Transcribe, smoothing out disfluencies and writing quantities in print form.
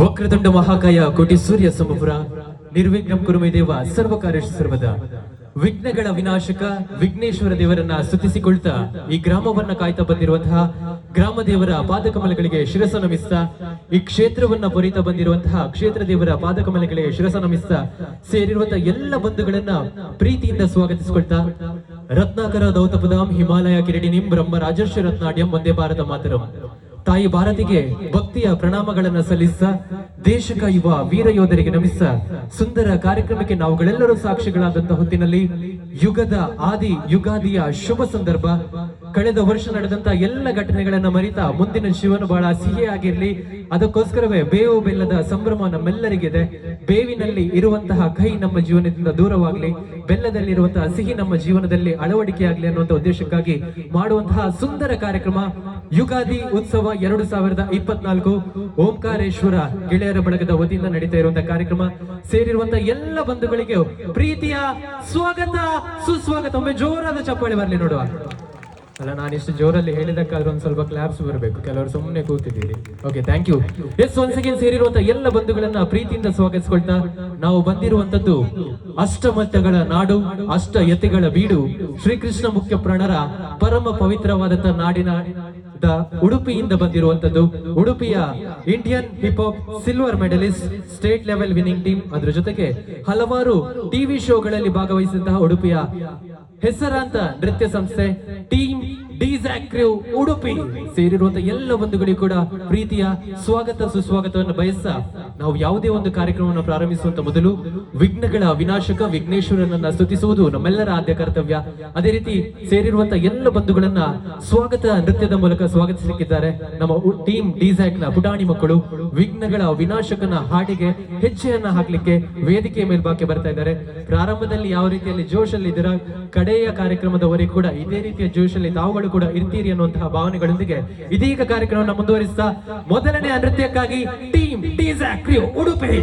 ವಕ್ರತುಂಡ ಮಹಾಕಾಯ ಕೋಟಿ ಸೂರ್ಯ ಸಮಪುರ ನಿರ್ವಿಘ್ನಂ ಕುರುಮೇ ದೇವ ಸರ್ವಕಾರ್ಯೇಷು ಸರ್ವದ. ವಿಘ್ನಗಳ ವಿನಾಶಕ ವಿಘ್ನೇಶ್ವರ ದೇವರನ್ನ ಸ್ತುತಿಸಿಕೊಳ್ತಾ ಈ ಗ್ರಾಮವನ್ನ ಕಾಯ್ತಾ ಬಂದಿರುವಂತಹ ಗ್ರಾಮ ದೇವರ ಪಾದಕಮಲಗಳಿಗೆ ಶಿರಸ ನಮಿಸ್ತಾ, ಈ ಕ್ಷೇತ್ರವನ್ನ ಪೊರಿತಾ ಬಂದಿರುವಂತಹ ಕ್ಷೇತ್ರ ದೇವರ ಪಾದಕಮಲಗಳಿಗೆ ಶಿರಸ ನಮಿಸ್ತಾ ಸೇರಿರುವಂತಹ ಎಲ್ಲ ಬಂಧುಗಳನ್ನ ಪ್ರೀತಿಯಿಂದ ಸ್ವಾಗತಿಸಿಕೊಳ್ತಾ, ರತ್ನಾಕರ ದೌತಪದಾಂ ಹಿಮಾಲಯ ಕಿರೀಟಿನಿಂ ಬ್ರಹ್ಮ ರಾಜರ್ಷಿ ರತ್ನಾಡ್ಯಂ ವಂದೇ ಭಾರತ ಮಾತರಂ. ತಾಯಿ ಭಾರತಿಗೆ ಭಕ್ತಿಯ ಪ್ರಣಾಮಗಳನ್ನ ಸಲ್ಲಿಸ, ದೇಶ ಕಾಯುವ ವೀರ ಯೋಧರಿಗೆ ನಮಿಸ, ಸುಂದರ ಕಾರ್ಯಕ್ರಮಕ್ಕೆ ನಾವುಗಳೆಲ್ಲರೂ ಸಾಕ್ಷಿಗಳಾದಂತಹ ಹೊತ್ತಿನಲ್ಲಿ ಯುಗದ ಆದಿ ಯುಗಾದಿಯ ಶುಭ ಸಂದರ್ಭ. ಕಳೆದ ವರ್ಷ ನಡೆದಂತ ಎಲ್ಲ ಘಟನೆಗಳನ್ನ ಮರಿತಾ ಮುಂದಿನ ಜೀವನ ಬಹಳ ಸಿಹಿಯಾಗಿರ್ಲಿ, ಅದಕ್ಕೋಸ್ಕರವೇ ಬೇವು ಬೆಲ್ಲದ ಸಂಭ್ರಮ ನಮ್ಮೆಲ್ಲರಿಗಿದೆ. ಬೇವಿನಲ್ಲಿ ಇರುವಂತಹ ಕಹಿ ನಮ್ಮ ಜೀವನದಿಂದ ದೂರವಾಗ್ಲಿ, ಬೆಲ್ಲದಲ್ಲಿರುವಂತಹ ಸಿಹಿ ನಮ್ಮ ಜೀವನದಲ್ಲಿ ಅಳವಡಿಕೆಯಾಗಲಿ ಅನ್ನುವಂಥ ಉದ್ದೇಶಕ್ಕಾಗಿ ಮಾಡುವಂತಹ ಸುಂದರ ಕಾರ್ಯಕ್ರಮ ಯುಗಾದಿ ಉತ್ಸವ 2024 ಓಂಕಾರೇಶ್ವರ ಗೆಳೆಯರ ಬಳಗದ ವತಿಯಿಂದ ನಡೀತಾ ಇರುವಂತಹ ಕಾರ್ಯಕ್ರಮ. ಸೇರಿರುವಂತಹ ಎಲ್ಲ ಬಂಧುಗಳಿಗೆ ಪ್ರೀತಿಯ ಸ್ವಾಗತ ಸುಸ್ವಾಗತ. ಒಮ್ಮೆ ಜೋರಾದ ಚಪ್ಪಾಳೆ ಬರಲಿ ನೋಡುವ. ಅಲ್ಲ, ನಾನಿಷ್ಟು ಜೋರಲ್ಲಿ ಹೇಳಿದಕ್ಕಾದ್ರೂ ಒಂದ್ ಸ್ವಲ್ಪ ಕ್ಲಾಪ್ಸ್ ಬರಬೇಕು, ಕೆಲವರು ಸುಮ್ಮನೆ ಕೂತಿದ್ದೀರಿ. Okay, thank you. Once again ಸೇರಿರುವಂತಹ ಎಲ್ಲ ಬಂಧುಗಳನ್ನ ಪ್ರೀತಿಯಿಂದ ಸ್ವಾಗತಿಸ್ಕೊಳ್ತಾ, ನಾವು ಬಂದಿರುವಂತದ್ದು ಅಷ್ಟಮತಗಳ ನಾಡು, ಅಷ್ಟ ಯತಿಗಳ ಬೀಡು, ಶ್ರೀಕೃಷ್ಣ ಮುಖ್ಯ ಪ್ರಾಣರ ಪರಮ ಪವಿತ್ರವಾದಂತಹ ನಾಡಿನ ಉಡುಪಿಯಿಂದ ಬಂದಿರುವಂತದ್ದು. ಉಡುಪಿಯ Indian hip hop silver medalist, state level winning team, ಅದರ ಜೊತೆಗೆ ಹಲವಾರು ಟಿವಿ ಶೋಗಳಲ್ಲಿ ಭಾಗವಹಿಸಿದಂತಹ ಉಡುಪಿಯ ಹೆಸರಾಂತ ನೃತ್ಯ ಸಂಸ್ಥೆ ಟೀಮ್ ಡಿಜಾಕ್ ಕ್ರೂ ಉಡುಪಿ ಸೇರಿರುವಂತಹ ಎಲ್ಲ ಬಂಧುಗಳಿಗೂ ಕೂಡ ಪ್ರೀತಿಯ ಸ್ವಾಗತ ಸುಸ್ವಾಗತವನ್ನು ಬಯಸ್ತಾ, ನಾವು ಯಾವುದೇ ಒಂದು ಕಾರ್ಯಕ್ರಮವನ್ನು ಪ್ರಾರಂಭಿಸುವಂತ ಮೊದಲು ವಿಘ್ನಗಳ ವಿನಾಶಕ ವಿಘ್ನೇಶ್ವರನನ್ನ ಸ್ತುತಿಸುವುದು ನಮ್ಮೆಲ್ಲರ ಆದ್ಯ ಕರ್ತವ್ಯ. ಅದೇ ರೀತಿ ಸೇರಿರುವಂತಹ ಎಲ್ಲ ಬಂಧುಗಳನ್ನ ಸ್ವಾಗತ ನೃತ್ಯದ ಮೂಲಕ ಸ್ವಾಗತಿಸಲಿಕ್ಕಿದ್ದಾರೆ ನಮ್ಮ ಟೀಮ್ ಡಿಜಾಕ್ ನ ಪುಟಾಣಿ ಮಕ್ಕಳು. ವಿಘ್ನಗಳ ವಿನಾಶಕನ ಹಾಡಿಗೆ ಹೆಜ್ಜೆಯನ್ನ ಹಾಕ್ಲಿಕ್ಕೆ ವೇದಿಕೆಯ ಮೇಲ್ಭಾಗಕ್ಕೆ ಬರ್ತಾ ಇದ್ದಾರೆ. ಪ್ರಾರಂಭದಲ್ಲಿ ಯಾವ ರೀತಿಯಲ್ಲಿ ಜೋಶಲ್ಲಿ ಇದ್ದೀರಾ, ಕಡೆಯ ಕಾರ್ಯಕ್ರಮದವರೆಗೂ ಕೂಡ ಇದೇ ರೀತಿಯ ಜೋಶಲ್ಲಿ ತಾವುಗಳು ಕೂಡ ಇರ್ತೀರಿ ಅನ್ನುವಂತಹ ಭಾವನೆಗಳೊಂದಿಗೆ ಇದೀಗ ಕಾರ್ಯಕ್ರಮವನ್ನು ಮುಂದುವರಿಸ್ತಾ ಮೊದಲನೇ ನೃತ್ಯಕ್ಕಾಗಿ ಟೀಮ್ ಡಿಜಾಕ್ ಕ್ರೂ ಉಡುಪಿ.